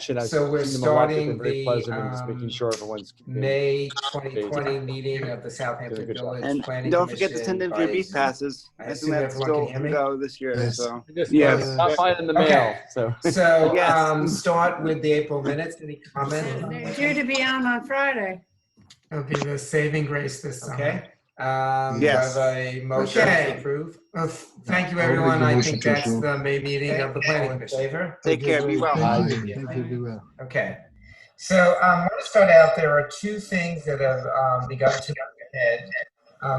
interaction. I've so we're seen them a lot. They've been starting very the pleasant and just making sure everyone's May Daisy. 2020 meeting of the Doing a Southampton good job. Village And Planning don't forget to Commission send in your by- beef passes. I I think assume that everyone can still hear me? go this year. Yes. So Yes. Not mine in the mail. Okay. So So Yes. start with the April minutes. Any comments? They're due to be on Friday. It'll be the saving grace this summer. Okay. Yes. Do I have a motion Okay. to approve? Well, thank you, I'll make everyone. the I motion think to that's approve. the May meeting Okay. of the All planning in commission. favor? take care. Be well. Thank Aye. you. Be well. Okay. So I want to start out. There are two things that have begun to move ahead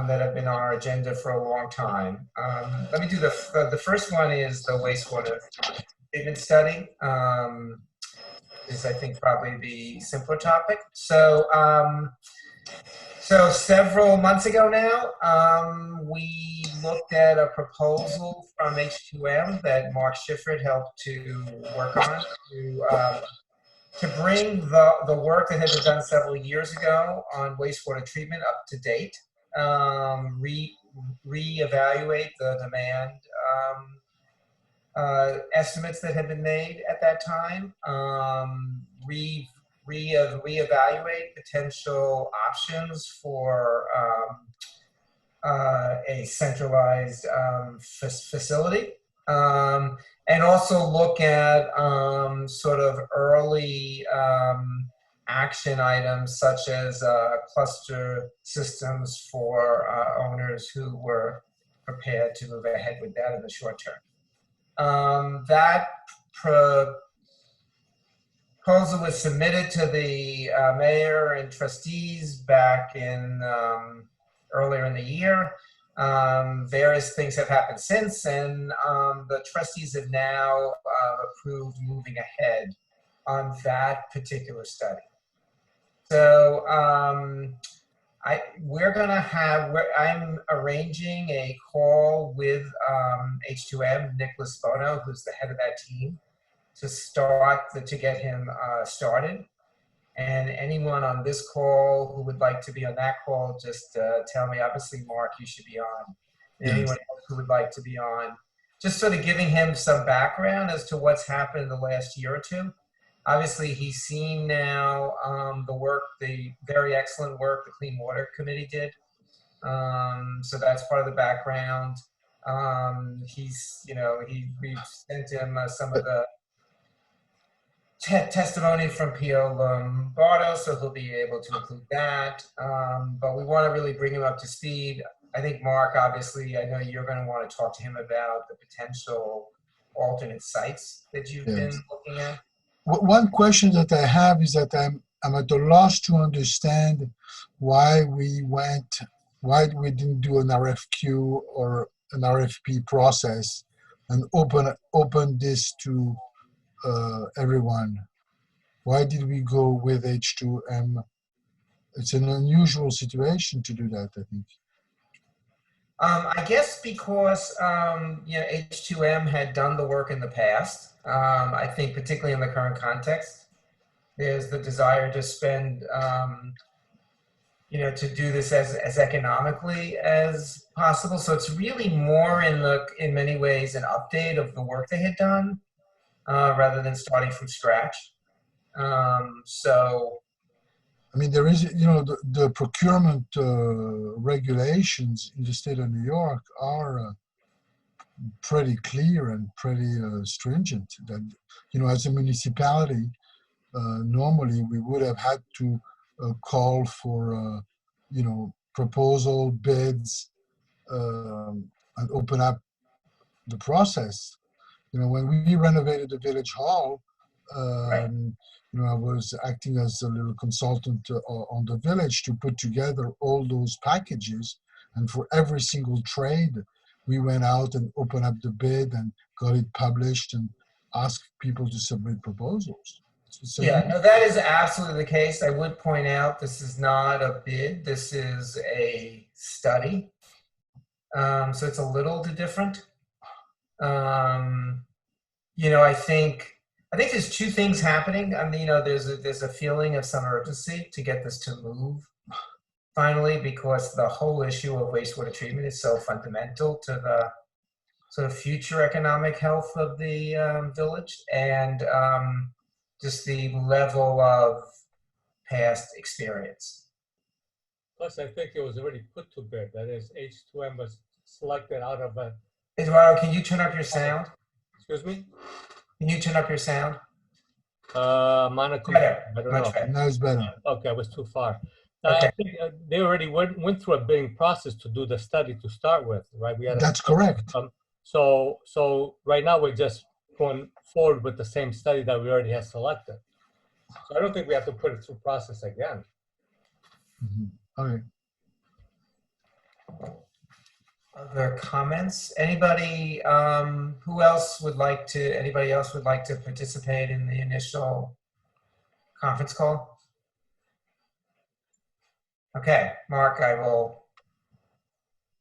that have been on our agenda for a long time. Let me do the first one is the wastewater treatment study. Is I think probably the simpler topic. So several months ago now, we looked at a proposal from H2M that Mark Schifrin helped to work on to bring the work that had been done several years ago on wastewater treatment up to date, reevaluate the demand estimates that had been made at that time, reevaluate potential options for a centralized facility, and also look at sort of early action items such as cluster systems for owners who were prepared to move ahead with that in the short term. That proposal was submitted to the mayor and trustees back in earlier in the year. Various things have happened since, and the trustees have now approved moving ahead on that particular study. So I'm arranging a call with H2M, Nicholas Bono, who's the head of that team, to get him started. And anyone on this call who would like to be on that call, just tell me. Obviously, Mark, you should be on. And anyone else who would like to be on, just sort of giving him some background as to what's happened in the last year or two. Obviously, he's seen now the very excellent work the Clean Water Committee did. So that's part of the background. We've sent him some of the testimony from Pio Lombardo, so he'll be able to include that. But we want to really bring him up to speed. I think, Mark, obviously, I know you're going to want to talk to him about the potential alternate sites that you've been looking at. One question that I have is that I'm at a loss to understand why we didn't do an RFQ or an RFP process and open this to everyone. Why did we go with H2M? It's an unusual situation to do that, I think. I guess because H2M had done the work in the past. I think particularly in the current context, there's the desire to spend, to do this as economically as possible. So it's really more in many ways an update of the work they had done, rather than starting from scratch. I mean, there is, the procurement regulations in the state of New York are pretty clear and pretty stringent. That, as a municipality, normally we would have had to call for, proposal bids and open up the process. When we renovated the village hall, I was acting as a little consultant on the village to put together all those packages. And for every single trade, we went out and opened up the bid and got it published and asked people to submit proposals. So that is absolutely the case. I would point out this is not a bid. This is a study. So it's a little bit different. I think there's two things happening. I mean, there's a feeling of some urgency to get this to move finally, because the whole issue of wastewater treatment is so fundamental to the sort of future economic health of the village. And just the level of past experience. Plus, I think it was already put to bed. That is, H2M was selected out of a, Eduardo, can you turn up your sound? excuse me? Can you turn up your sound? Monitor. Better, I don't much know. better. Now it's better. Okay, I was too far. Okay. I think they already went through a bidding process to do the study to start with, right? We had That's correct. So right now we're just going forward with the same study that we already had selected. So I don't think we have to put it through process again. Okay. Other comments? Anybody, who else would like to, anybody else would like to participate in the initial conference call? Okay, Mark, I will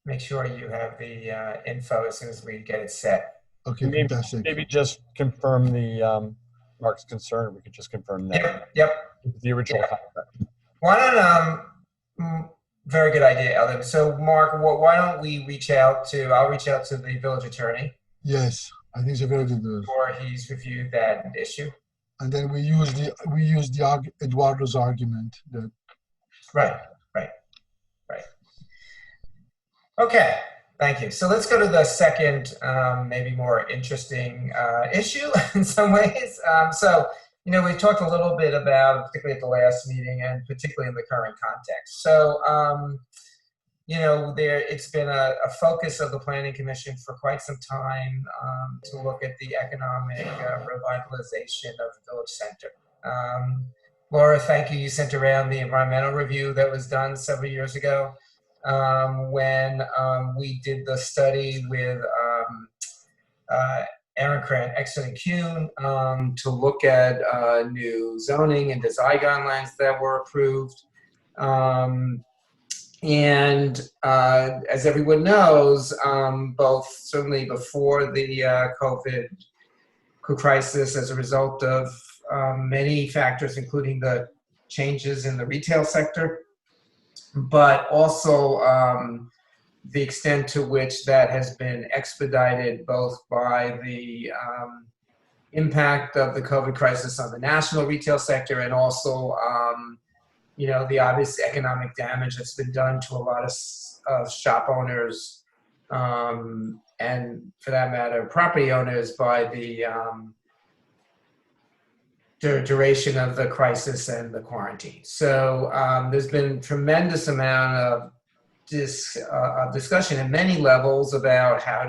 make sure you have the info as soon as we get it set. Okay, Maybe, fantastic. maybe just confirm the Mark's concern. We could just confirm that. Yep. The original Yeah. contract. Why don't, very good idea, Eldon. So Mark, why don't we reach out to, I'll reach out to the village attorney Yes, I think it's a very good. before he's reviewed that issue. And then we use the Eduardo's argument that Right. Okay, thank you. So let's go to the second, maybe more interesting issue in some ways. So, you know, we talked a little bit about, particularly at the last meeting and particularly in the current context. So, you know, it's been a focus of the Planning Commission for quite some time to look at the economic revitalization of the village center. Laura, thank you. You sent around the environmental review that was done several years ago when we did the study with Aaron Cran, Exton and Kuhn to look at new zoning and design guidelines that were approved. And as everyone knows, both certainly before the COVID crisis as a result of many factors, including the changes in the retail sector, but also the extent to which that has been expedited both by the impact of the COVID crisis on the national retail sector and also, you know, the obvious economic damage that's been done to a lot of shop owners and, for that matter, property owners by the duration of the crisis and the quarantine. So there's been tremendous amount of discussion at many levels about how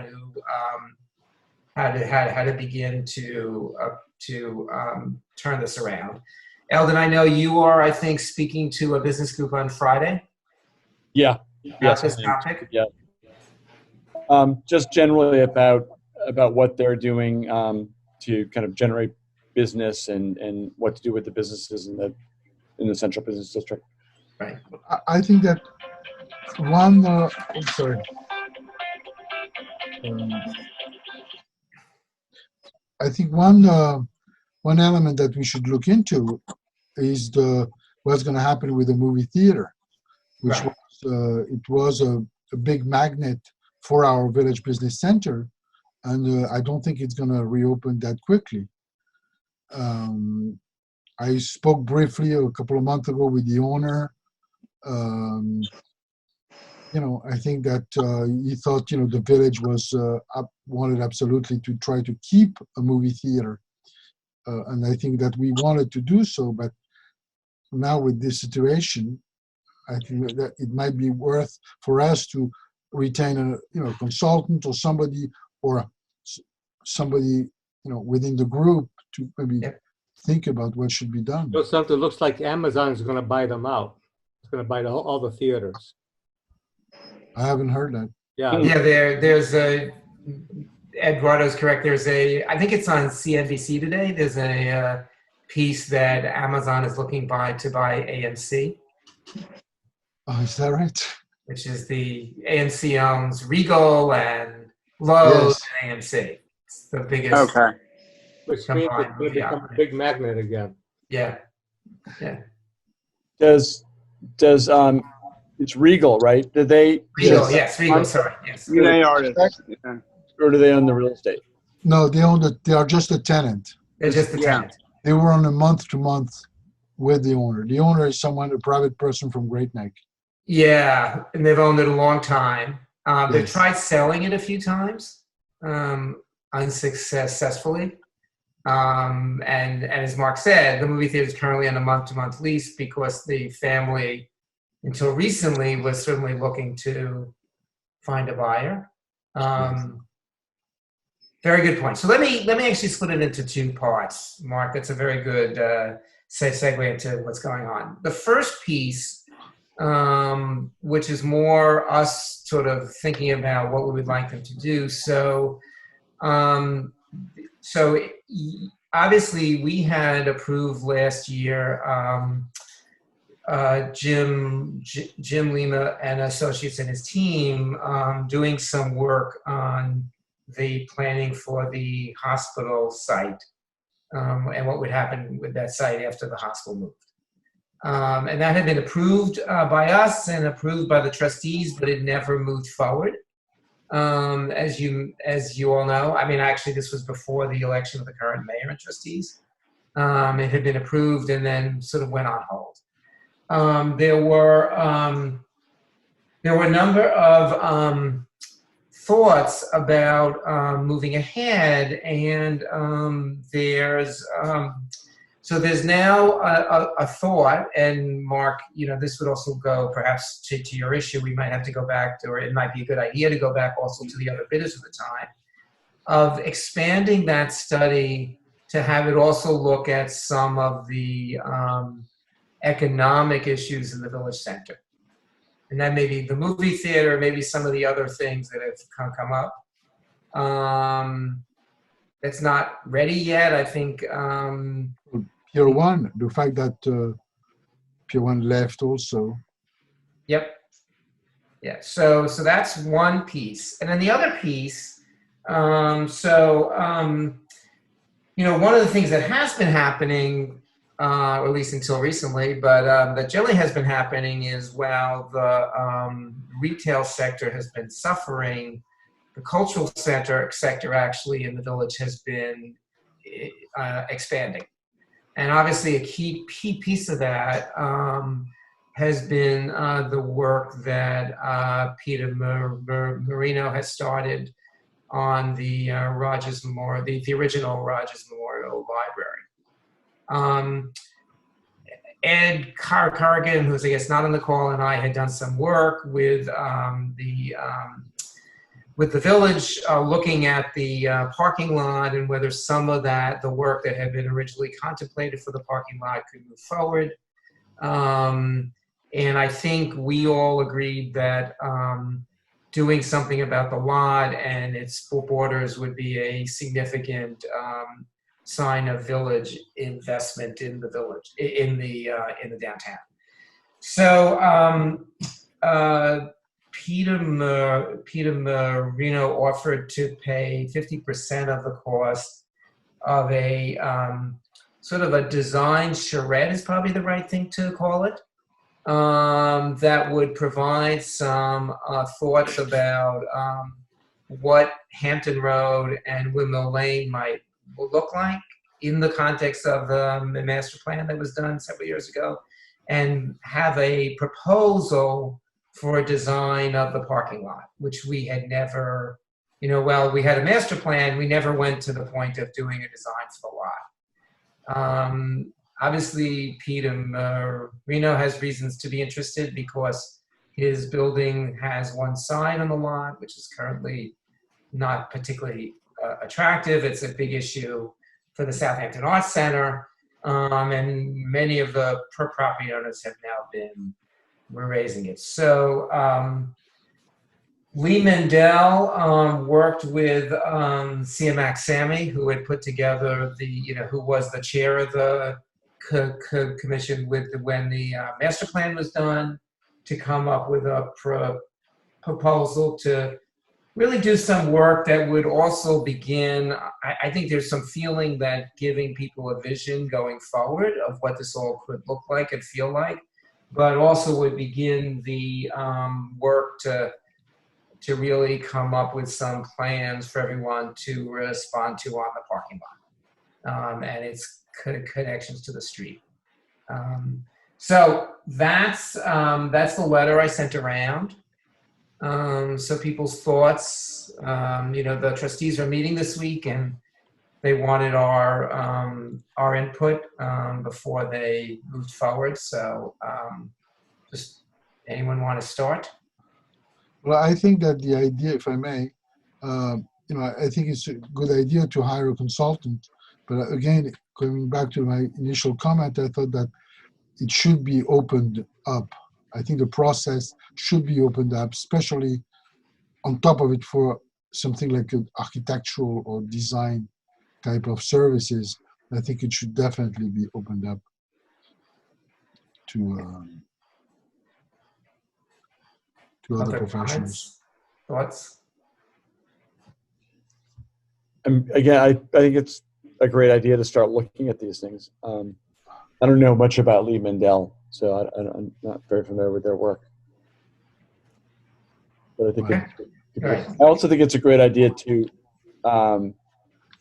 to begin to turn this around. Eldon, I know you are, I think, speaking to a business group on Friday. Yeah. About this topic. Yeah. Just generally about what they're doing to kind of generate business and what to do with the businesses in the central business district. Right. I think that one. I'm sorry. I think one element that we should look into is what's going to happen with the movie theater, which Right. was a big magnet for our village business center, and I don't think it's going to reopen that quickly. I spoke briefly a couple of months ago with the owner. You know, I think that he thought, you know, the village wanted absolutely to try to keep a movie theater. And I think that we wanted to do so, but now with this situation, I think that it might be worth for us to retain a consultant or somebody within the group to maybe think about what should be done. It looks like Amazon is going to buy them out. It's going to buy all the theaters. I haven't heard that. Yeah. Yeah, there's Eduardo's correct. I think it's on CNBC today. There's a piece that Amazon is looking to buy AMC. Oh, is that right? Which is the AMC owns Regal and Lowe's and AMC. It's the biggest. Okay. Which means it's going to become a big magnet again. Yeah. Does it's Regal, right? Do they? Regal, yes, Regal, sorry. Yes. They artists. Yeah. Or do they own the real estate? No, they are just a tenant. They're just the Yeah. tenant. They were on a month-to-month with the owner. The owner is someone, a private person from Great Neck. Yeah, and they've owned it a long time. They've Yes. tried selling it a few times, unsuccessfully. And as Mark said, the movie theater is currently on a month-to-month lease because the family, until recently, was certainly looking to find a buyer. Very good point. So let me actually split it into two parts, Mark. That's a very good segue into what's going on. The first piece, which is more us sort of thinking about what we would like them to do. So obviously we had approved last year Jim Lima and associates and his team doing some work on the planning for the hospital site and what would happen with that site after the hospital moved. And that had been approved by us and approved by the trustees, but it never moved forward. As you all know, I mean, actually, this was before the election of the current mayor and trustees. It had been approved and then sort of went on hold. There were a number of thoughts about moving ahead, and there's now a thought, and Mark, this would also go perhaps to your issue. We might have to go back to, or it might be a good idea to go back also to the other bidders at the time, of expanding that study to have it also look at some of the economic issues in the village center. And that may be the movie theater, maybe some of the other things that have come up. That's not ready yet. I think Pier 1, the fact that Pier 1 left also. Yep. Yeah. So that's one piece, and then the other piece. One of the things that has been happening, or at least until recently, but that generally has been happening is while the retail sector has been suffering, the cultural sector actually in the village has been expanding. And obviously a key piece of that has been the work that Peter Marino has started on the Rogers Memorial, the original Rogers Memorial Library. Ed Carrigan, who's I guess not on the call, and I had done some work with the village, looking at the parking lot and whether some of the work that had been originally contemplated for the parking lot could move forward. And I think we all agreed that doing something about the lot and its borders would be a significant sign of village investment in the village, in the downtown. So Peter Marino offered to pay 50% of the cost of a sort of a design charrette is probably the right thing to call it, that would provide some thoughts about what Hampton Road and Windmill Lane might look like in the context of the master plan that was done several years ago, and have a proposal for a design of the parking lot, which we had never, while we had a master plan, we never went to the point of doing a design for the lot. Obviously, Peter Marino has reasons to be interested because his building has one side on the lot, which is currently not particularly attractive. It's a big issue for the Southampton Arts Center, and many of the property owners have now been raising it. So Lee Mendel worked with CMAC Sammy, who had put together who was the chair of the commission when the master plan was done, to come up with a proposal to really do some work that would also begin. I think there's some feeling that giving people a vision going forward of what this all could look like and feel like, but also would begin the work to really come up with some plans for everyone to respond to on the parking lot. And it's connections to the street. So that's the letter I sent around. So people's thoughts, the trustees are meeting this week and they wanted our input before they moved forward. So just anyone want to start? Well, I think that the idea, if I may, I think it's a good idea to hire a consultant. But again, going back to my initial comment, I thought that it should be opened up. I think the process should be opened up, especially on top of it for something like an architectural or design type of services. I think it should definitely be opened up to other professionals. Thoughts? Again, I think it's a great idea to start looking at these things. I don't know much about Lee Mandel, so I'm not very familiar with their work. But I think I also think it's a great idea to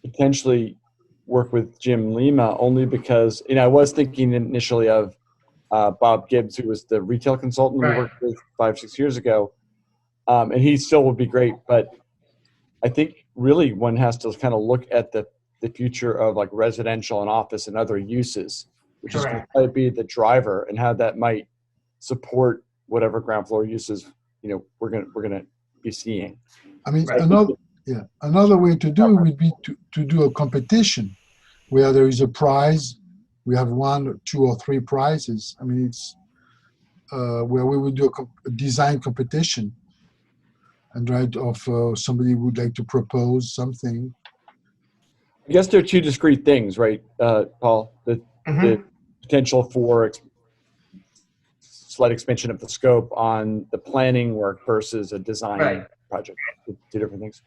potentially work with Jim Lima, only because I was thinking initially of Bob Gibbs, who was the retail consultant we worked with 5-6 years ago, and he still would be great. But I think really one has to kind of look at the future of like residential and office and other uses, which is going to be the driver, and how that might support whatever ground floor uses we're gonna be seeing. I mean, another way to do it would be to do a competition where there is a prize. We have 1, 2, or 3 prizes. I mean, it's where we would do a design competition, and somebody would like to propose something. I guess they're two discrete things, right, Paul? The potential for slight expansion of the scope on the planning work versus a design project. Two different things.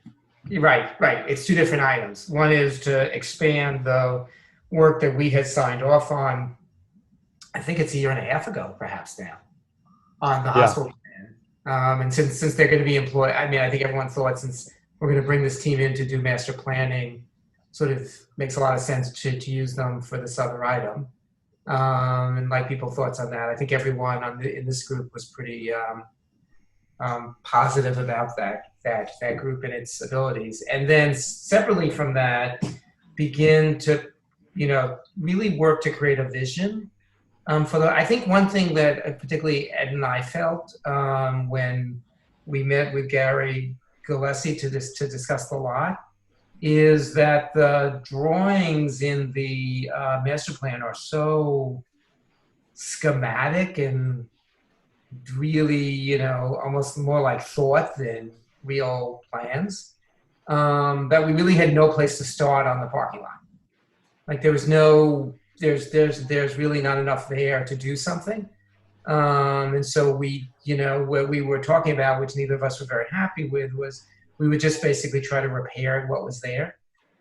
Right. It's 2 different items. One is to expand the work that we had signed off on, I think it's 1.5 years ago, perhaps now, on the hospital plan. And since they're going to be employed, I mean, I think everyone thought since we're going to bring this team in to do master planning, sort of makes a lot of sense to use them for this other item. And like people's thoughts on that. I think everyone in this group was pretty positive about that group and its abilities. And then separately from that, begin to really work to create a vision. I think one thing that particularly Ed and I felt when we met with Gary Gillespie to discuss the lot is that the drawings in the master plan are so schematic and really, almost more like thought than real plans, that we really had no place to start on the parking lot. Like there's really not enough there to do something. And so what we were talking about, which neither of us were very happy with, was we would just basically try to repair what was there.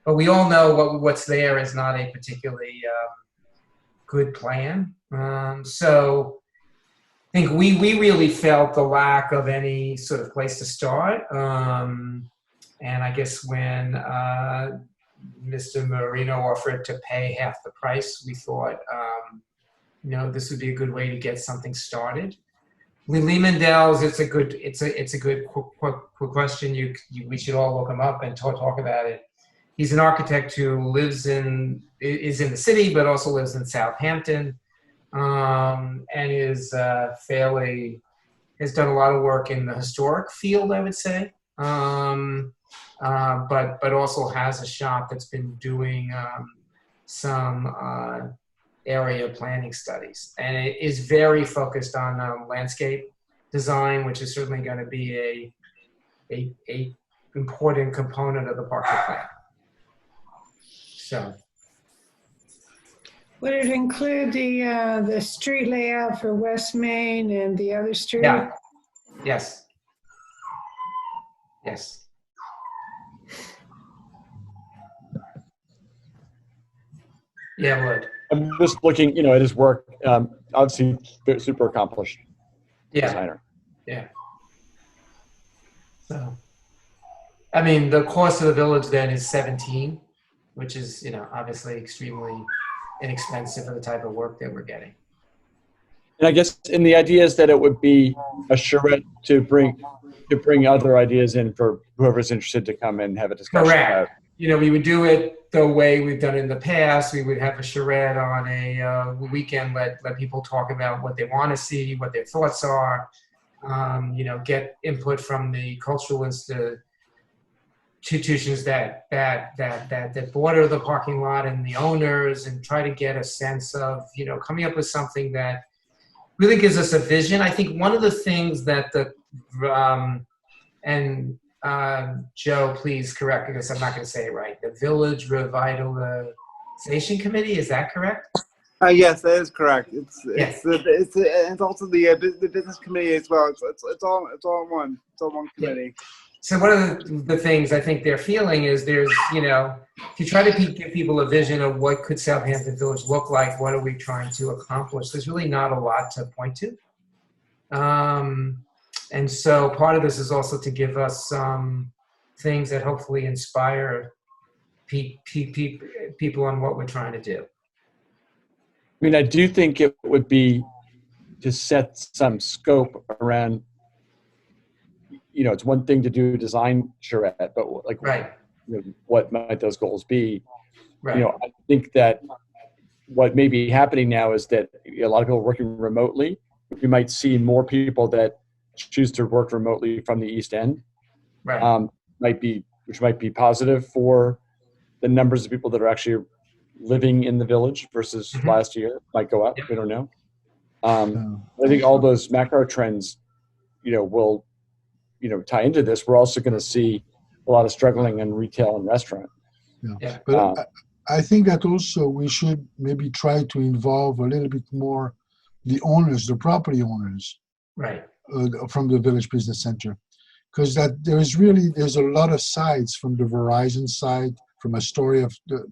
But we all know what's there is not a particularly good plan. So I think we really felt the lack of any sort of place to start. And I guess when Mr. Marino offered to pay half the price, we thought, this would be a good way to get something started. Lee Mandel's, it's a good quick question. We should all look him up and talk about it. He's an architect who is in the city, but also lives in Southampton, and has done a lot of work in the historic field, I would say. But also has a shop that's been doing some area planning studies, and it is very focused on landscape design, which is certainly going to be a important component of the parking plan. So, would it include the street layout for West Main and the other street? Yeah. Yes. Yeah, it would. I'm just looking, at his work. Obviously, super accomplished designer. Yeah. So, I mean, the cost of the village then is 17, which is, obviously extremely inexpensive for the type of work that we're getting. And I guess, and the idea is that it would be a charrette to bring other ideas in for whoever's interested to come and have a discussion about. Correct. You know, we would do it the way we've done it in the past. We would have a charrette on a weekend, let people talk about what they want to see, what their thoughts are, you know, get input from the cultural institutions that border the parking lot and the owners, and try to get a sense of, you know, coming up with something that really gives us a vision. I think one of the things that Joe, please correct me because I'm not going to say it right. The Village Revitalization Committee, is that correct? Yes, that is correct. It's Yes. it's also the business committee as well. It's all one. It's all one committee. So one of the things I think they're feeling is there's, you know, if you try to give people a vision of what could Southampton Village look like, what are we trying to accomplish, there's really not a lot to point to. And so part of this is also to give us some things that hopefully inspire people on what we're trying to do. I mean, I do think it would be to set some scope around, you know, it's one thing to do design charrette, but like, Right. you know, what might those goals be? Right. You know, I think that what may be happening now is that a lot of people are working remotely. We might see more people that choose to work remotely from the East End. Right. Which might be positive for the numbers of people that are actually living in the village versus last year. Might go up. Yep. We don't know. I think all those macro trends, you know, will, you know, tie into this. We're also going to see a lot of struggling in retail and restaurant. Yeah. But I think that also we should maybe try to involve a little bit more the owners, the property owners, Right. from the Village Business Center, because that there's a lot of sites from the Verizon site, from Astoria, the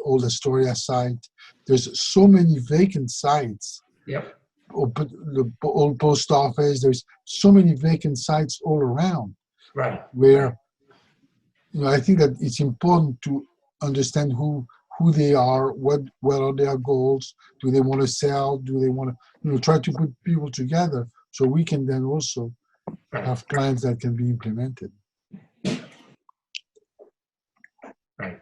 old Astoria site. There's so many vacant sites. Yep. The old post office. There's so many vacant sites all around. Right. Where, you know, I think that it's important to understand who they are, what are their goals, do they want to sell, do they want to, you know, try to put people together so we can then also have plans that can be implemented. Right.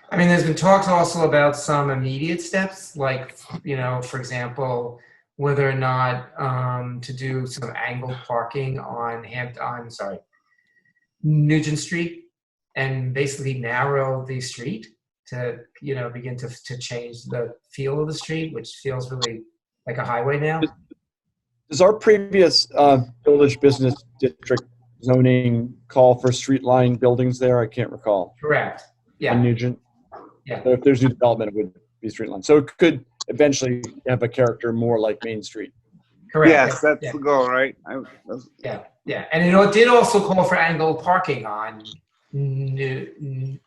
I mean, there's been talks also about some immediate steps, like, you know, for example, whether or not to do some angled parking on Nugent Street, and basically narrow the street to, you know, begin to change the feel of the street, which feels really like a highway now. Does our previous village business district zoning call for street line buildings there? I can't recall. Correct. Yeah. On Nugent? Yeah. So if there's new development, it would be street line. So it could eventually have a character more like Main Street. Correct. Yes, that's the goal, right? Yeah. Yeah. And you know, it did also call for angled parking on Nugent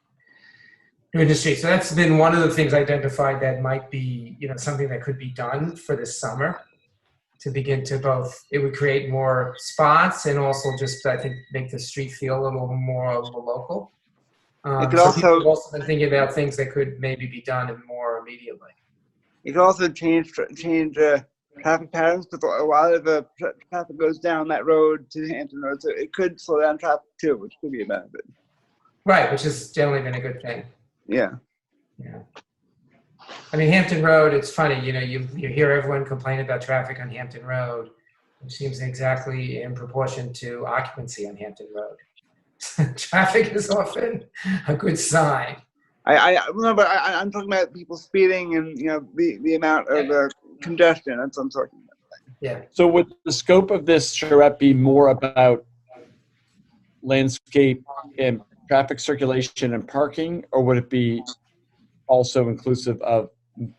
Street. So that's been one of the things identified that might be, you know, something that could be done for this summer, to begin to both, it would create more spots and also just, I think, make the street feel a little more local. It could so also, people have also been thinking about things that could maybe be done more immediately. it could also change traffic patterns, because a lot of the traffic goes down that road to Hampton Road, so it could slow down traffic too, which could be a benefit. Right, which has generally been a good thing. Yeah. Yeah. I mean, Hampton Road, it's funny, you know, you hear everyone complain about traffic on Hampton Road, which seems exactly in proportion to occupancy on Hampton Road. Traffic is often a good sign. I'm talking about people speeding and, you know, the amount of congestion. That's what I'm talking about. Yeah. So would the scope of this charrette be more about landscape and traffic circulation and parking, or would it be also inclusive of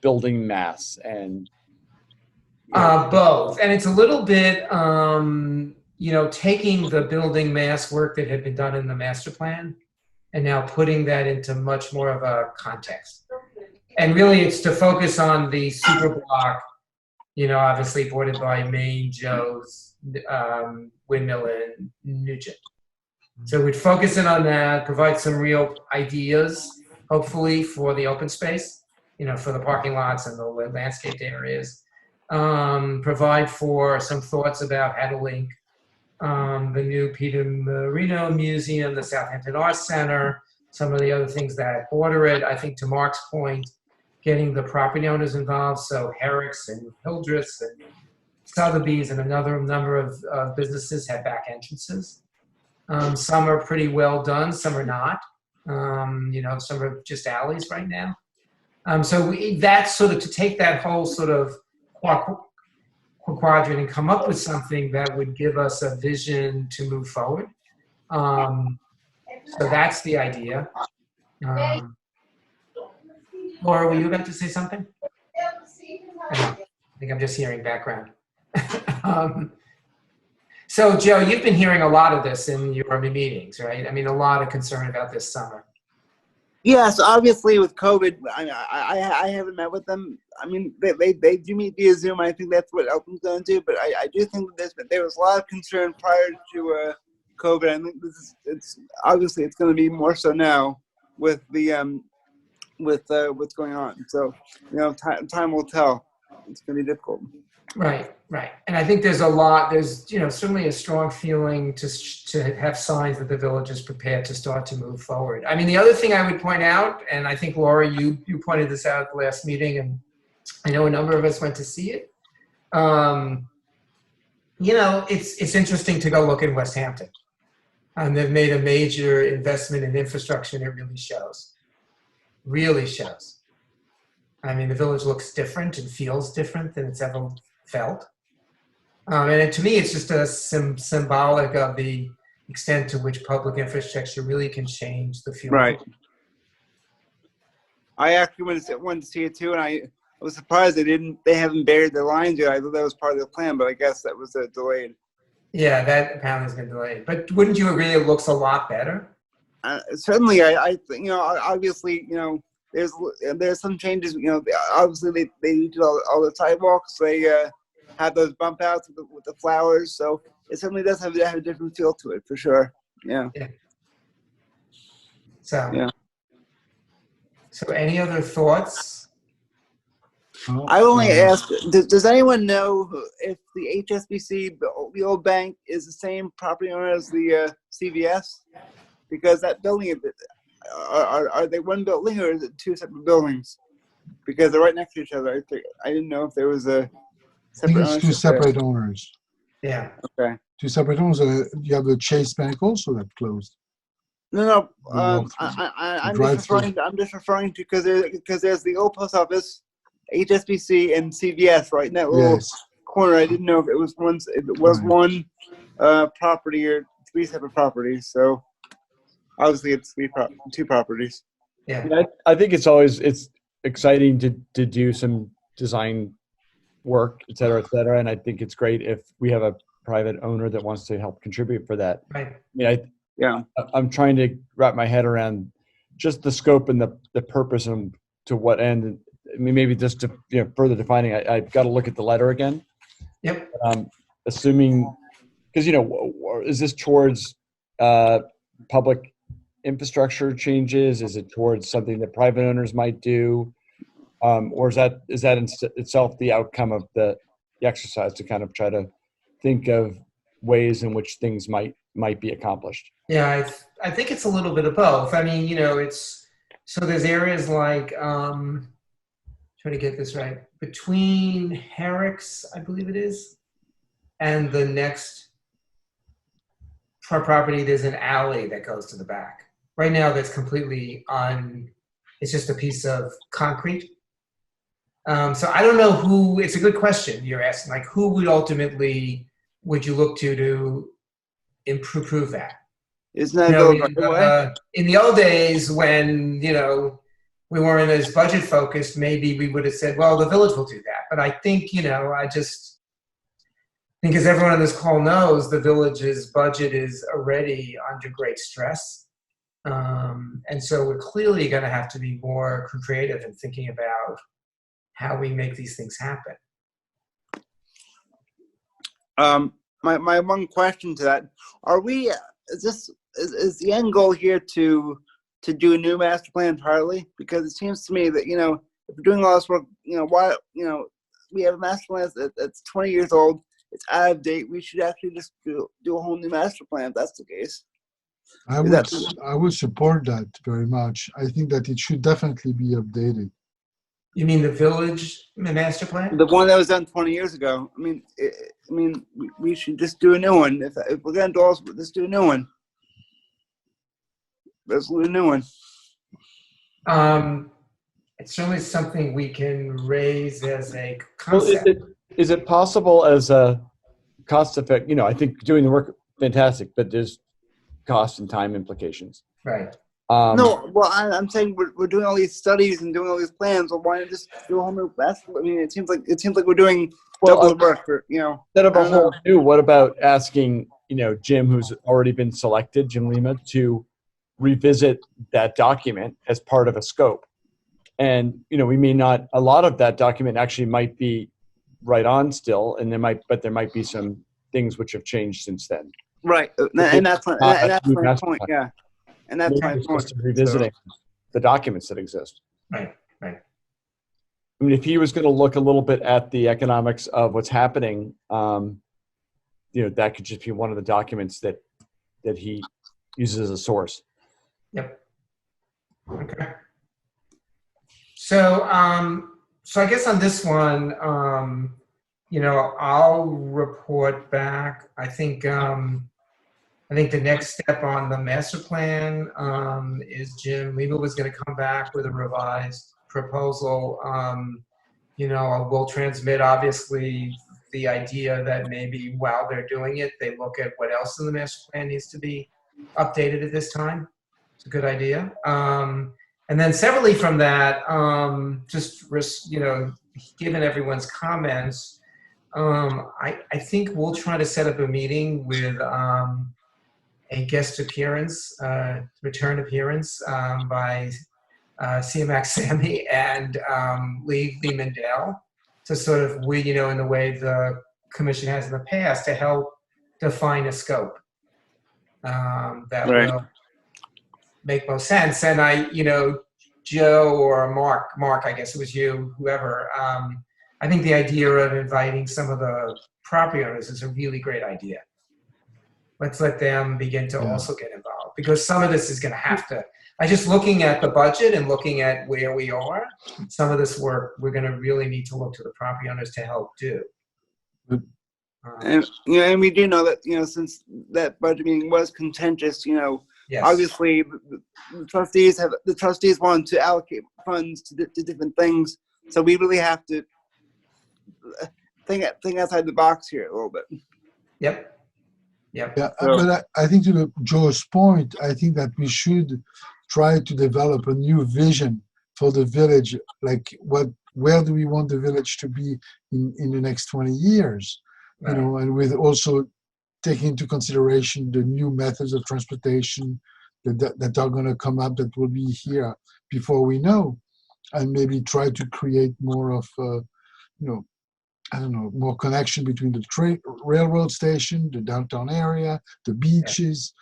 building mass and? Both. And it's a little bit, you know, taking the building mass work that had been done in the master plan and now putting that into much more of a context. And really it's to focus on the super block, you know, obviously bordered by Main, Joe's, Windmill, and Nugent. So we'd focus in on that, provide some real ideas, hopefully, for the open space for the parking lots and the landscaped areas. Provide for some thoughts about how to link the new Peter Marino Museum, the Southampton Arts Center, some of the other things that border it. I think to Mark's point, getting the property owners involved, so Herrick's and Hildreth's and Sotheby's and another number of businesses have back entrances. Some are pretty well done, some are not. Some are just alleys right now. So that's sort of to take that whole sort of quadrant and come up with something that would give us a vision to move forward. So that's the idea. Laura, were you about to say something? I think I'm just hearing background. So Joe, you've been hearing a lot of this in your meetings, right? I mean, a lot of concern about this summer. Yes, obviously with COVID, I haven't met with them. I mean, they do meet via Zoom. I think that's what Elton's going to do. But I do think that there was a lot of concern prior to COVID. I think it's obviously it's going to be more so now with the with what's going on. So time will tell. It's going to be difficult. Right. And I think there's certainly a strong feeling to have signs that the village is prepared to start to move forward. I mean, the other thing I would point out, and I think Laura, you pointed this out at the last meeting, and I know a number of us went to see it. It's interesting to go look in West Hampton. And they've made a major investment in infrastructure, and it really shows. I mean, the village looks different and feels different than it's ever felt. And to me, it's just a symbolic of the extent to which public infrastructure really can change the feel. Right. I actually went to see it too, and I was surprised they haven't buried the lines yet. I thought that was part of the plan, but I guess that was delayed. Yeah, that apparently has been delayed. But wouldn't you agree it looks a lot better? Certainly, I think obviously there's some changes. Obviously they did all the sidewalks. They had those bump outs with the flowers, so it certainly does have a different feel to it for sure. Yeah. So yeah. So any other thoughts? I only asked, does anyone know if the HSBC, the old bank, is the same property owner as the CVS? Because that building, are they one building or is it two separate buildings? Because they're right next to each other. I didn't know if there was a separate I think it's two separate owners. Yeah. Okay. Two separate owners. You have the Chase Bank also that closed. No. I'm just referring to because there's the old post office, HSBC, and CVS right in that little corner. I didn't know if it was one property or three separate properties. So obviously it's two properties. Yeah. I think it's exciting to do some design work, et cetera, and I think it's great if we have a private owner that wants to help contribute for that. Right. I'm trying to wrap my head around just the scope and the purpose and to what end. I mean, maybe just to further defining, I've got to look at the letter again. Yep. Assuming, because is this towards public infrastructure changes? Is it towards something that private owners might do, or is that itself the outcome of the exercise to kind of try to think of ways in which things might be accomplished? Yeah, I think it's a little bit of both. I mean, it's so there's areas like trying to get this right, between Herrick's, I believe it is, and the next property, there's an alley that goes to the back. Right now that's completely it's just a piece of concrete. So I don't know it's a good question you're asking, like who would you look to improve that? Isn't that in the old days when, we weren't as budget focused, maybe we would have said, well, the village will do that. But I think, I just think as everyone on this call knows, the village's budget is already under great stress. And so we're clearly going to have to be more creative in thinking about how we make these things happen. My one question to that, is the end goal here to do a new master plan entirely? Because it seems to me that, if we're doing all this work, why, we have a master plan that's 20 years old. It's out of date. We should actually just do a whole new master plan if that's the case. I would support that very much. I think that it should definitely be updated. You mean the village master plan? The one that was done 20 years ago. We should just do a new one. If we're gonna do all this, let's do a new one. Let's do a new one. It's certainly something we can raise as a Well, concept. is it possible as a cost effect? I think doing the work fantastic, but there's cost and time implications. Right. No, well, I'm saying we're doing all these studies and doing all these plans. Well, why not just do a whole new master? It seems like we're doing double the work. Instead of a whole new, what about asking Jim, who's already been selected, Jim Lima, to revisit that document as part of a scope? And we may not. A lot of that document actually might be right on still, and there might be some things which have changed since then. Right, and that's my point. Yeah. And that's my point. Just revisiting the documents that exist. Right. If he was going to look a little bit at the economics of what's happening, that could just be one of the documents that he uses as a source. Yep. Okay. So, I guess on this one, I'll report back. I think the next step on the master plan is Jim Lima was going to come back with a revised proposal. We'll transmit, obviously, the idea that maybe while they're doing it, they look at what else in the master plan needs to be updated at this time. It's a good idea. And then separately from that, given everyone's comments, I think we'll try to set up a meeting with a guest appearance, return appearance by CMAX Sammy and Lee Mandel to sort of, in the way the commission has in the past, to help define a scope that will make most sense. And Joe or Mark, I guess it was you, whoever, I think the idea of inviting some of the property owners is a really great idea. Let's let them begin to also get involved, because some of this is going to have to, just looking at the budget and looking at where we are, some of this work, we're going to really need to look to the property owners to help do. And we do know that, since that budget meeting was contentious, Yes. obviously the trustees want to allocate funds to different things. So we really have to think outside the box here a little bit. Yep. Yeah, but I think to Joe's point, I think that we should try to develop a new vision for the village. Like, where do we want the village to be in the next 20 years? Right. And with also taking into consideration the new methods of transportation that are going to come up, that will be here before we know, and maybe try to create more of, more connection between the railroad station, the downtown area, the beaches,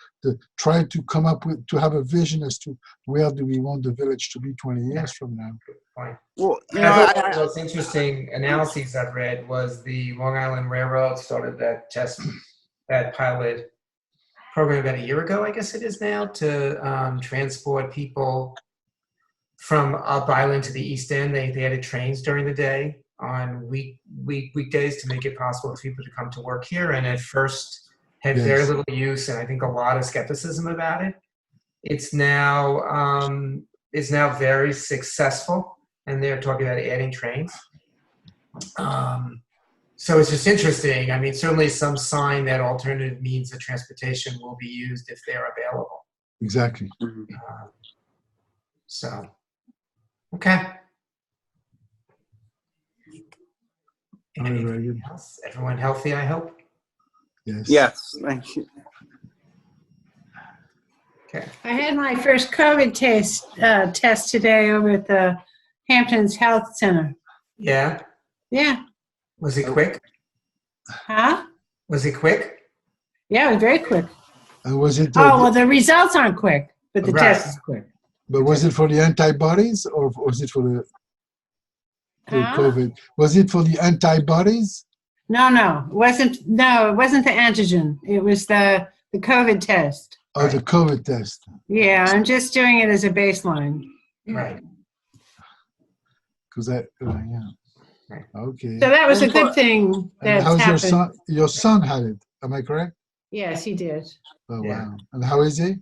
try to come up with, to have a vision as to where do we want the village to be 20 years from now. Good point. Well, I thought one of the most interesting analyses I've read was the Long Island Railroad started that pilot program about a year ago, I guess it is now, to transport people from up island to the East End. They added trains during the day on weekdays to make it possible for people to come to work here. And at first had very little use, and I think a lot of skepticism about it. It's now very successful, and they're talking about adding trains. So it's just interesting. I mean, certainly some sign that alternative means of transportation will be used if they're available. Exactly. Okay. Very good. Else? Everyone healthy, I hope? Yes, thank you. Okay. I had my first COVID test today over at the Hamptons Health Center. Yeah? Yeah. Was it quick? Huh? Was it quick? Yeah, it was very quick. And was it? Well, the results aren't quick, but the test is quick. But was it for the antibodies or was it for the? the Huh? COVID? Was it for the antibodies? No, it wasn't the antigen. It was the COVID test. Or the COVID test? Yeah, I'm just doing it as a baseline. Right. Because that, yeah. Right. Okay. So that was a good thing And that's how's your happened. son? Your son had it. Am I correct? Yes, he did. Oh, Yeah. wow. And how is he?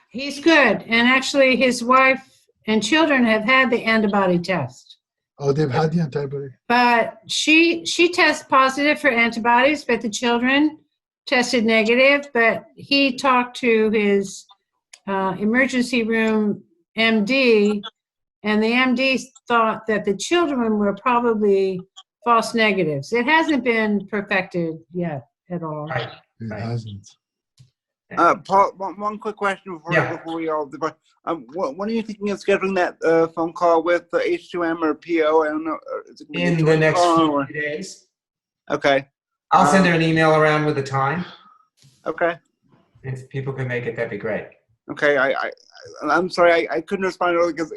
He's good. And actually, his wife and children have had the antibody test. Oh, they've had the antibody. But she tests positive for antibodies, but the children tested negative. But he talked to his emergency room MD, and the MD thought that the children were probably false negatives. It hasn't been perfected yet at all. Right. It Right. hasn't. Paul, one quick question Yeah. before we all depart. When are you thinking of scheduling that phone call with H2M or PO? I don't know. Is it gonna be a In the joint next call or- few days. Okay. I'll send her an email around with the time. Okay. If people can make it, that'd be great. Okay. I'm sorry. I couldn't respond earlier because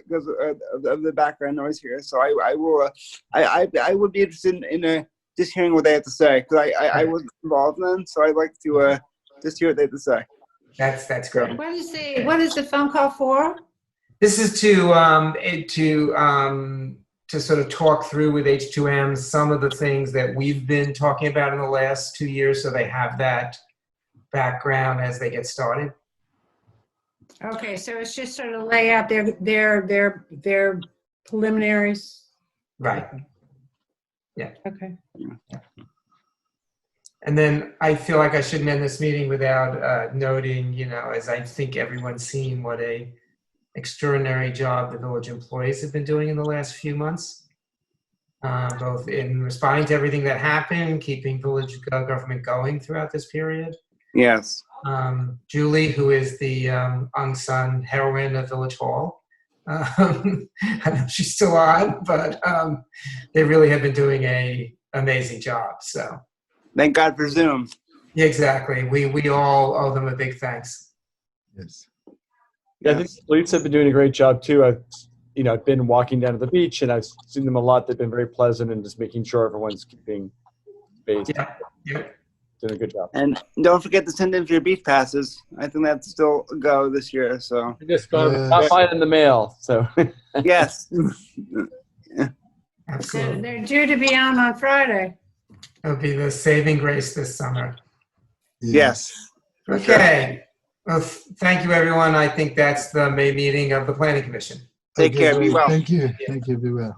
of the background noise here. So I will. I would be interested in just hearing what they have to say because I wasn't involved then. So I'd like to just hear what they have to say. That's great. What is the phone call for? This is to sort of talk through with H2M some of the things that we've been talking about in the last 2 years, so they have that background as they get started. Okay, so it's just sort of lay out their preliminaries. Right. Okay. And then I feel like I shouldn't end this meeting without noting, as I think everyone's seen, what a extraordinary job the village employees have been doing in the last few months, both in responding to everything that happened, keeping village government going throughout this period. Yes. Julie, who is the unsung heroine of Village Hall. I know she's still on, but they really have been doing a amazing job. So. Thank God for Zoom. Exactly. We all owe them a big thanks. Yes. Yeah, I think the police have been doing a great job too. I've been walking down to the beach and I've seen them a lot. They've been very pleasant and just making sure everyone's keeping based. Yeah. Doing a good job. And don't forget to send in for your beach passes. I think that's still a go this year. So I just got mine in the mail. So yes. Absolutely. They're due to be on Friday. It'll be the saving grace this summer. Yes. Okay. Well, thank you, everyone. I think that's the May meeting of the Planning Commission. Take care. Be well. Thank you. Thank you. Be well.